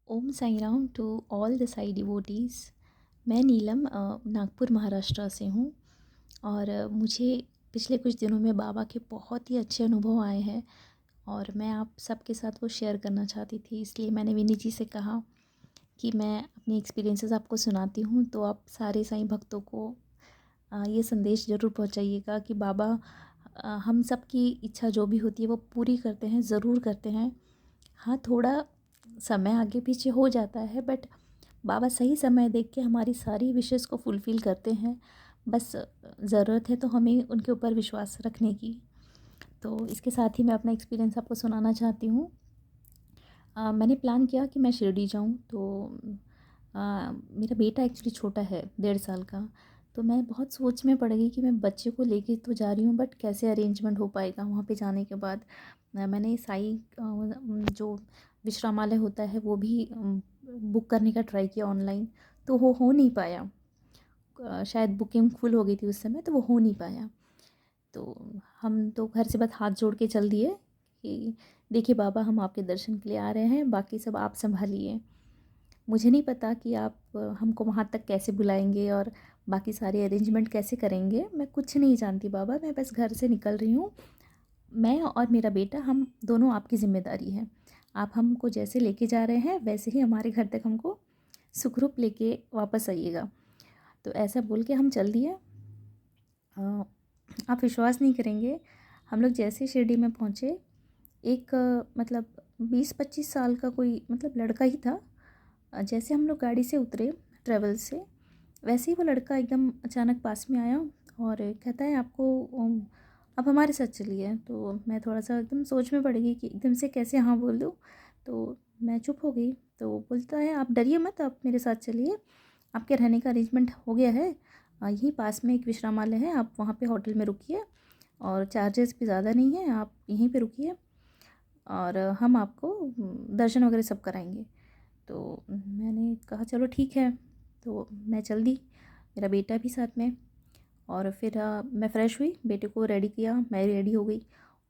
Om Sai Ram to all the Sai devotees. मैं नीलम नागपुर महाराष्ट्र से हूँ। और मुझे पिछले कुछ दिनों में बाबा के बहुत ही अच्छे अनुभव आए हैं और मैं आप सबके साथ वो शेयर करना चाहती थी। इसलिए मैंने विनी जी से कहा कि मैं अपनी एक्सपीरियंसेस आपको सुनाती हूँ, तो आप सारे साईं भक्तों को ये संदेश ज़रूर पहुँचाइएगा कि बाबा हम सब की इच्छा जो भी होती है वो पूरी करते हैं, ज़रूर करते हैं। हाँ, थोड़ा समय आगे पीछे हो जाता है, बट बाबा सही समय देख के हमारी सारी विशेज़ को फुलफ़िल करते हैं। बस ज़रूरत है तो हमें उनके ऊपर विश्वास रखने की। तो इसके साथ ही मैं अपना एक्सपीरियंस आपको सुनाना चाहती हूँ। मैंने प्लान किया कि मैं शिरडी जाऊँ, तो मेरा बेटा एक्चुअली छोटा है, 1.5 साल का। तो मैं बहुत सोच में पड़ गई कि मैं बच्चे को लेके तो जा रही हूँ, बट कैसे अरेंजमेंट हो पाएगा वहाँ पे जाने के बाद। मैंने साई जो विश्रामालय होता है वो भी बुक करने का ट्राई किया ऑनलाइन, तो वो हो नहीं पाया। शायद बुकिंग फुल हो गई थी उस समय, तो वो हो नहीं पाया। तो हम तो घर से बस हाथ जोड़ के चल दिए कि देखिए बाबा, हम आपके दर्शन के लिए आ रहे हैं, बाकी सब आप संभालिए। मुझे नहीं पता कि आप हमको वहाँ तक कैसे बुलाएंगे और बाकी सारे अरेंजमेंट कैसे करेंगे। मैं कुछ नहीं जानती बाबा, मैं बस घर से निकल रही हूँ। मैं और मेरा बेटा, हम दोनों आपकी ज़िम्मेदारी है। आप हमको जैसे लेके जा रहे हैं वैसे ही हमारे घर तक हमको सुखरूप लेके वापस आइएगा। तो ऐसा बोल के हम चल दिए। आप विश्वास नहीं करेंगे, हम लोग जैसे शिरडी में पहुँचे, एक मतलब 20-25 साल का कोई मतलब लड़का ही था। जैसे हम लोग गाड़ी से उतरे ट्रेवल से, वैसे ही वो लड़का एकदम अचानक पास में आया और कहता है आपको आप हमारे साथ चलिए। तो मैं थोड़ा सा एकदम सोच में पड़ गई कि एकदम से कैसे हाँ बोल दूँ। तो मैं चुप हो गई। तो वो बोलता है आप डरिए मत, आप मेरे साथ चलिए, आपके रहने का अरेंजमेंट हो गया है। यहीं पास में एक विश्रामालय है, आप वहाँ पे होटल में रुकिए और चार्जेस भी ज़्यादा नहीं है, आप यहीं पे रुकिए और हम आपको दर्शन वगैरह सब कराएंगे। तो मैंने कहा चलो ठीक है। तो मैं चल दी, मेरा बेटा भी साथ में। और फिर मैं फ़्रेश हुई, बेटे को रेडी किया, मैं रेडी हो गई।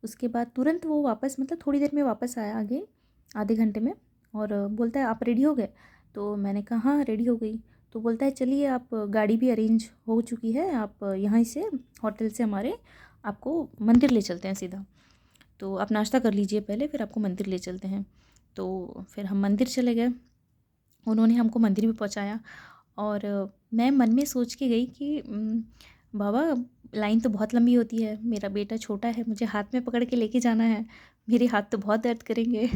उसके बाद तुरंत वो वापस, मतलब थोड़ी देर में वापस आया आगे, आधे घंटे में। और बोलता है आप रेडी हो गए? तो मैंने कहा हाँ रेडी हो गई। तो बोलता है चलिए, आप गाड़ी भी अरेंज हो चुकी है, आप यहाँ से होटल से हमारे आपको मंदिर ले चलते हैं सीधा। तो आप नाश्ता कर लीजिए पहले, फिर आपको मंदिर ले चलते हैं। तो फिर हम मंदिर चले गए, उन्होंने हमको मंदिर में पहुंचाया। और मैं मन में सोच के गई कि बाबा, लाइन तो बहुत लंबी होती है, मेरा बेटा छोटा है, मुझे हाथ में पकड़ के लेके जाना है, मेरे हाथ तो बहुत दर्द करेंगे।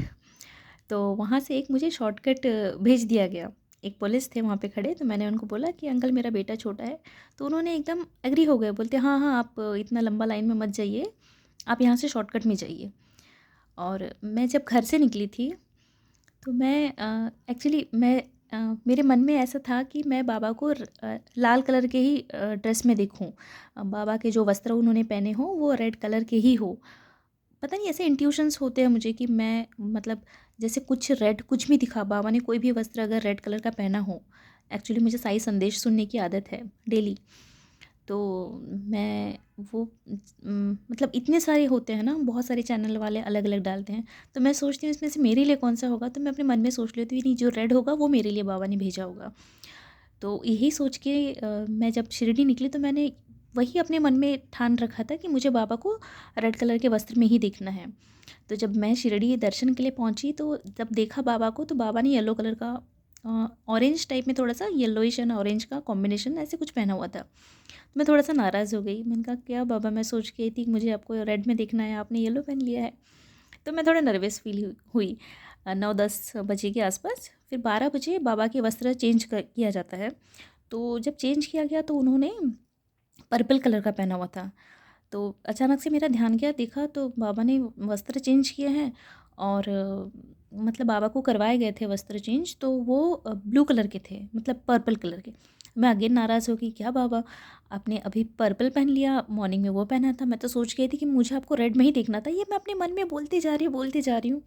तो वहाँ से एक मुझे शॉर्टकट भेज दिया गया। एक पुलिस थे वहाँ पे खड़े, तो मैंने उनको बोला कि अंकल मेरा बेटा छोटा है। तो उन्होंने एकदम एग्री हो गए, बोलते हाँ हाँ आप इतना लंबा लाइन में मत जाइए, आप यहाँ से शॉर्टकट में जाइए। और मैं जब घर से निकली थी, तो मैं एक्चुअली मेरे मन में ऐसा था कि मैं बाबा को लाल कलर के ही ड्रेस में देखूं। बाबा के जो वस्त्र उन्होंने पहने हों वो रेड कलर के ही हो। पता नहीं ऐसे इंट्यूशंस होते हैं मुझे कि मैं मतलब जैसे कुछ रेड कुछ भी दिखा, बाबा ने कोई भी वस्त्र अगर रेड कलर का पहना हो। एक्चुअली मुझे साई संदेश सुनने की आदत है डेली। तो मैं वो मतलब इतने सारे होते हैं ना, बहुत सारे चैनल वाले अलग अलग डालते हैं। तो मैं सोचती हूँ इसमें से मेरे लिए कौन सा होगा, तो मैं अपने मन में सोच लेती हूँ नहीं, जो रेड होगा वो मेरे लिए बाबा ने भेजा होगा। तो यही सोच के मैं जब शिरडी निकली तो मैंने वही अपने मन में ठान रखा था कि मुझे बाबा को रेड कलर के वस्त्र में ही देखना है। तो जब मैं शिरडी दर्शन के लिए पहुंची, तो जब देखा बाबा को, तो बाबा ने येलो कलर का ऑरेंज टाइप में, थोड़ा सा येलोइश एंड ऑरेंज का कॉम्बिनेशन ऐसे कुछ पहना हुआ था। तो मैं थोड़ा सा नाराज़ हो गई, मैंने कहा क्या बाबा, मैं सोच के आई थी कि मुझे आपको रेड में देखना है, आपने येलो पहन लिया है। तो मैं थोड़ा नर्वस फील हुई। 9-10 बजे के आसपास, फिर 12 बजे बाबा के वस्त्र चेंज किया जाता है। तो जब चेंज किया गया तो उन्होंने पर्पल कलर का पहना हुआ था। तो अचानक से मेरा ध्यान गया, देखा तो बाबा ने वस्त्र चेंज किए हैं। और मतलब बाबा को करवाए गए थे वस्त्र चेंज, तो वो ब्लू कलर के थे, मतलब पर्पल कलर के। मैं अगेन नाराज़ हो गई, क्या बाबा, आपने अभी पर्पल पहन लिया, मॉर्निंग में वो पहना था, मैं तो सोच गई थी कि मुझे आपको रेड में ही देखना था। ये मैं अपने मन में बोलती जा रही हूँ।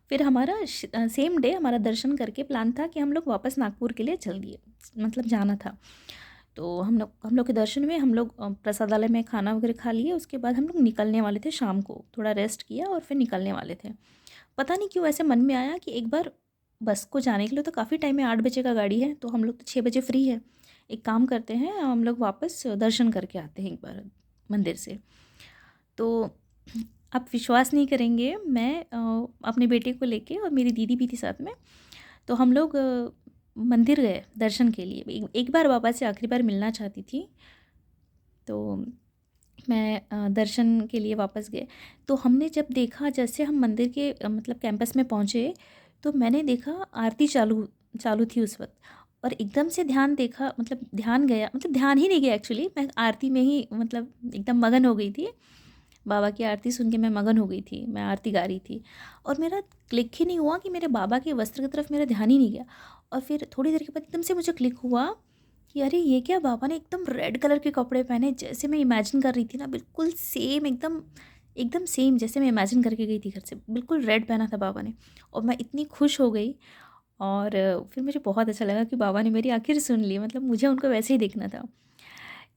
फिर हमारा सेम डे हमारा दर्शन करके प्लान था कि हम लोग वापस नागपुर के लिए चल दिए, मतलब जाना था। तो हम लोग के दर्शन में हम लोग प्रसादालय में खाना वगैरह खा लिए। उसके बाद हम लोग निकलने वाले थे, शाम को थोड़ा रेस्ट किया और फिर निकलने वाले थे। पता नहीं क्यों ऐसे मन में आया कि एक बार बस को जाने के लिए तो काफ़ी टाइम है, 8 बजे का गाड़ी है, तो हम लोग तो 6 बजे फ्री है। एक काम करते हैं, हम लोग वापस दर्शन करके आते हैं एक बार मंदिर से। तो आप विश्वास नहीं करेंगे, मैं अपने बेटे को लेके और मेरी दीदी भी थी साथ में, तो हम लोग मंदिर गए दर्शन के लिए। एक बार बाबा से आखिरी बार मिलना चाहती थी, तो मैं दर्शन के लिए वापस गए। तो हमने जब देखा, जैसे हम मंदिर के मतलब कैंपस में पहुँचे, तो मैंने देखा आरती चालू चालू थी उस वक़्त, और एकदम से ध्यान देखा, मतलब ध्यान गया, मतलब ध्यान ही नहीं गया एक्चुअली, मैं आरती में ही मतलब एकदम मगन हो गई थी। बाबा की आरती सुन के मैं मगन हो गई थी, मैं आरती गा रही थी, और मेरा क्लिक ही नहीं हुआ कि मेरे बाबा के वस्त्र की तरफ मेरा ध्यान ही नहीं गया। और फिर थोड़ी देर के बाद एकदम से मुझे क्लिक हुआ कि अरे ये क्या, बाबा ने एकदम रेड कलर के कपड़े पहने, जैसे मैं इमेजिन कर रही थी ना, बिल्कुल सेम, एकदम एकदम सेम जैसे मैं इमेजिन करके गई थी घर से, बिल्कुल रेड पहना था बाबा ने। और मैं इतनी खुश हो गई, और फिर मुझे बहुत अच्छा लगा कि बाबा ने मेरी आखिर सुन ली, मतलब मुझे उनको वैसे ही देखना था।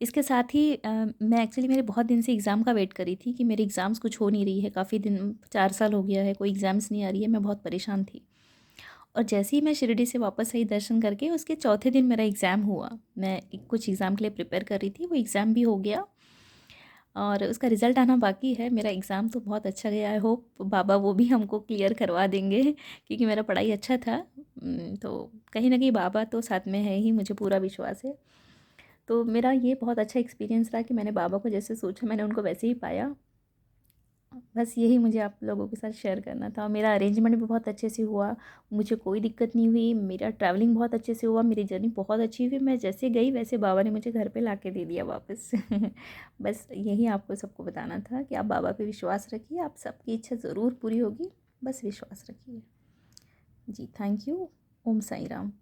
इसके साथ ही मैं एक्चुअली मेरे बहुत दिन से एग्ज़ाम का वेट कर रही थी कि मेरे एग्ज़ाम्स कुछ हो नहीं रही है, काफ़ी दिन, 4 साल हो गया है, कोई एग्ज़ाम्स नहीं आ रही है, मैं बहुत परेशान थी। और जैसे ही मैं शिरडी से वापस आई दर्शन करके, उसके चौथे दिन मेरा एग्ज़ाम हुआ। मैं कुछ एग्ज़ाम के लिए प्रिपेयर कर रही थी, वो एग्ज़ाम भी हो गया, और उसका रिज़ल्ट आना बाकी है। मेरा एग्ज़ाम तो बहुत अच्छा गया, आई होप बाबा वो भी हमको क्लियर करवा देंगे क्योंकि मेरा पढ़ाई अच्छा था। तो कहीं न कहीं बाबा तो साथ में है ही, मुझे पूरा विश्वास है। तो मेरा ये बहुत अच्छा एक्सपीरियंस रहा कि मैंने बाबा को जैसे सोचा, मैंने उनको वैसे ही पाया। बस यही मुझे आप लोगों के साथ शेयर करना था। मेरा अरेंजमेंट भी बहुत अच्छे से हुआ, मुझे कोई दिक्कत नहीं हुई, मेरा ट्रैवलिंग बहुत अच्छे से हुआ, मेरी जर्नी बहुत अच्छी हुई। मैं जैसे गई वैसे बाबा ने मुझे घर पे लाके दे दिया वापस। बस यही आपको सबको बताना था कि आप बाबा पे विश्वास रखिए, आप सबकी इच्छा ज़रूर पूरी होगी, बस विश्वास रखिए। जी, थैंक यू। ओम साई राम।